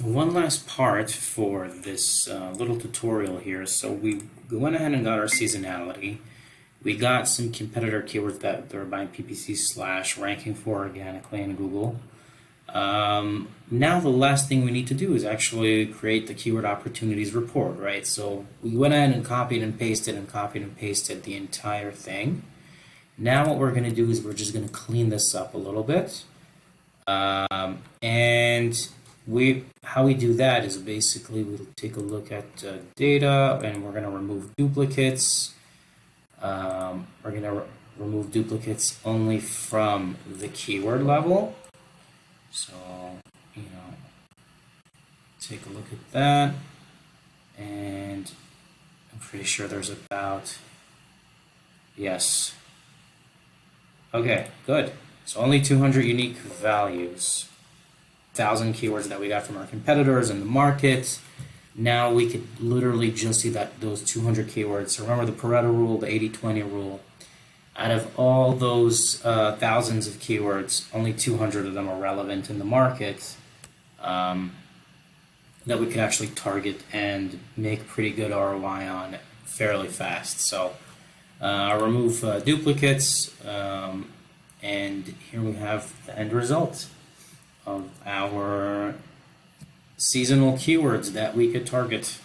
One last part for this little tutorial here. So we went ahead and got our seasonality. We got some competitor keywords that they're buying PPC slash ranking for organically in Google. Now the last thing we need to do is actually create the keyword opportunities report, right? So we went ahead and copied and pasted the entire thing. Now what we're going to do is we're just going to clean this up a little bit. And how we do that is basically we'll take a look at data, and we're going to remove duplicates. We're going to remove duplicates only from the keyword level. So, take a look at that, and I'm pretty sure there's about, yes. Okay, good. So only 200 unique values, 1,000 keywords that we got from our competitors in the market. Now we could literally just see that those 200 keywords. So remember the Pareto rule, the 80-20 rule. Out of all those thousands of keywords, only 200 of them are relevant in the market that we could actually target and make pretty good ROI on fairly fast. So I'll remove duplicates, and here we have the end result of our seasonal keywords that we could target.